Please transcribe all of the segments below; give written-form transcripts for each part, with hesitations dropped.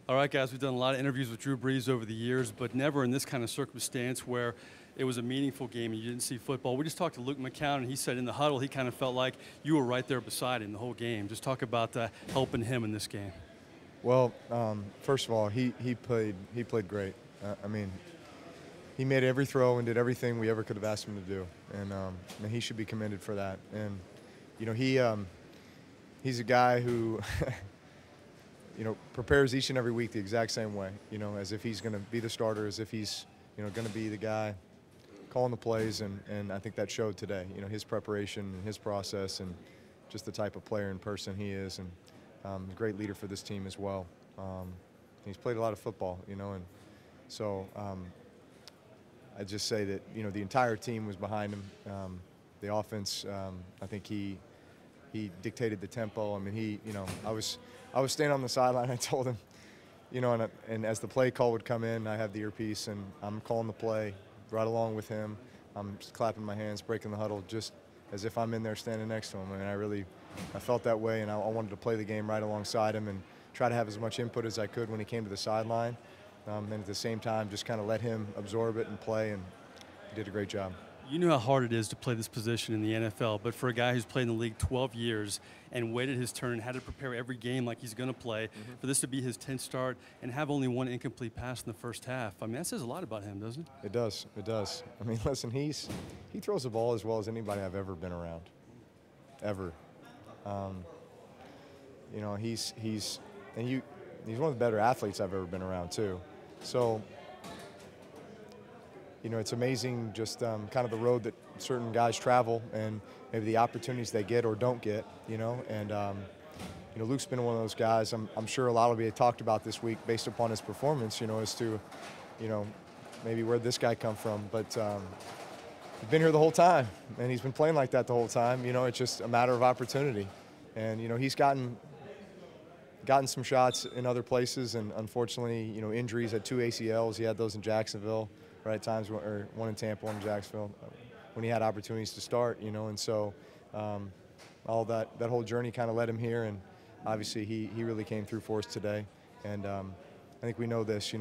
All right, guys, we've done a lot of interviews with Drew Brees over the years, but never in this kind of circumstance where it was a meaningful game and you didn't see football. We just talked to Luke McCown, and he said in the huddle he kind of felt like you were right there beside him the whole game. Just talk about helping him in this game. Well, first of all, he played great. I mean, he made every throw and did everything we ever could have asked him to do, and he should be commended for that. And you know, he's a guy who prepares each and every week the exact same way. As if he's going to be the starter, as if he's going to be the guy calling the plays, and I think that showed today. His preparation and his process, and just the type of player and person he is, and a great leader for this team as well. He's played a lot of football, and so I'd just say that the entire team was behind him. The offense, I think he dictated the tempo. I mean, I was standing on the sideline. I told him, and as the play call would come in, I have the earpiece and I'm calling the play right along with him. I'm just clapping my hands, breaking the huddle, just as if I'm in there standing next to him. I mean, I felt that way, and I wanted to play the game right alongside him and try to have as much input as I could when he came to the sideline. And at the same time, just kind of let him absorb it and play, and he did a great job. You know how hard it is to play this position in the NFL, but for a guy who's played in the league 12 years and waited his turn and had to prepare every game like he's going to play, for this to be his 10th start and have only one incomplete pass in the first half, I mean, that says a lot about him, doesn't it? It does. It does. I mean, listen, he throws the ball as well as anybody I've ever been around, ever. He's one of the better athletes I've ever been around too. So, it's amazing just kind of the road that certain guys travel and maybe the opportunities they get or don't get, and Luke's been one of those guys. I'm sure a lot will be talked about this week based upon his performance, as to, maybe where this guy come from. But he's been here the whole time, and he's been playing like that the whole time. It's just a matter of opportunity. And, he's gotten some shots in other places, and unfortunately, injuries. Had 2 ACLs. He had those in Jacksonville, right at times, or one in Tampa, one in Jacksonville, when he had opportunities to start, and so all that whole journey kind of led him here, and obviously he really came through for us today. And I think we know this. I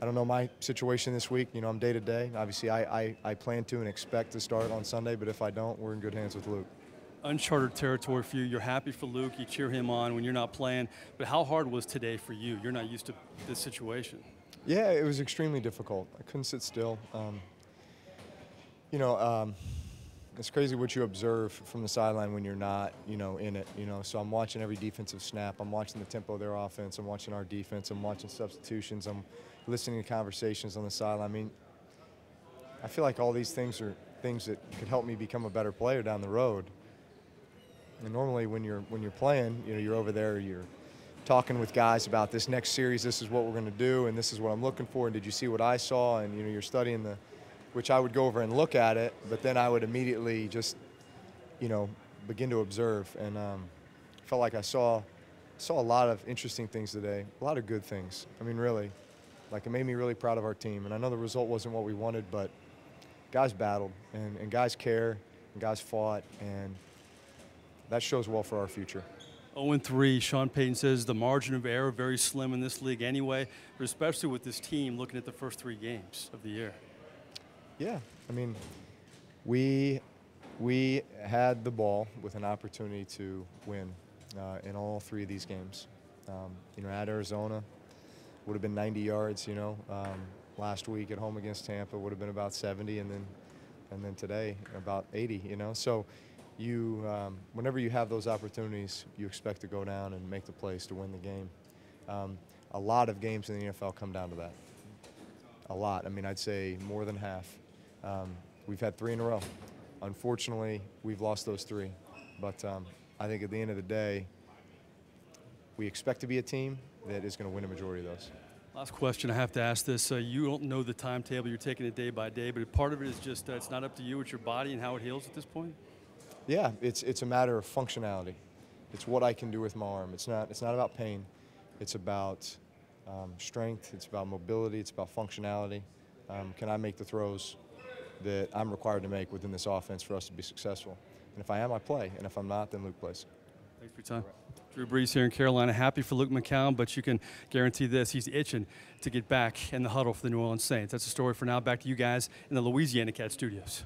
don't know my situation this week. I'm day to day. Obviously, I plan to and expect to start on Sunday, but if I don't, we're in good hands with Luke. Uncharted territory for you. You're happy for Luke. You cheer him on when you're not playing. But how hard was today for you? You're not used to this situation. Yeah, it was extremely difficult. I couldn't sit still. It's crazy what you observe from the sideline when you're not, in it. So I'm watching every defensive snap. I'm watching the tempo of their offense. I'm watching our defense. I'm watching substitutions. I'm listening to conversations on the sideline. I mean, I feel like all these things are things that could help me become a better player down the road. And normally when you're playing, you're over there, you're talking with guys about this next series, this is what we're going to do, and this is what I'm looking for, and did you see what I saw? And you're studying which I would go over and look at it, but then I would immediately just, begin to observe. And felt like I saw a lot of interesting things today, a lot of good things. I mean, really, like, it made me really proud of our team. And I know the result wasn't what we wanted, but guys battled, and guys care, and guys fought, and that shows well for our future. 0-3, Sean Payton says the margin of error very slim in this league anyway, but especially with this team looking at the first 3 games of the year. Yeah, I mean, we had the ball with an opportunity to win in all 3 of these games. At Arizona, would have been 90 yards. Last week at home against Tampa would have been about 70, and then today about 80. So. Whenever you have those opportunities, you expect to go down and make the plays to win the game. A lot of games in the NFL come down to that. A lot. I mean, I'd say more than half. We've had 3 in a row. Unfortunately, we've lost those 3. But I think at the end of the day, we expect to be a team that is going to win a majority of those. Last question, I have to ask this. You don't know the timetable. You're taking it day by day, but part of it is just it's not up to you. It's your body and how it heals at this point? Yeah, it's a matter of functionality. It's what I can do with my arm. It's not about pain. It's about strength. It's about mobility. It's about functionality. Can I make the throws that I'm required to make within this offense for us to be successful? And if I am, I play. And if I'm not, then Luke plays. Thanks for your time. Drew Brees here in Carolina, happy for Luke McCown, but you can guarantee this, he's itching to get back in the huddle for the New Orleans Saints. That's the story for now. Back to you guys in the Louisiana Cat Studios.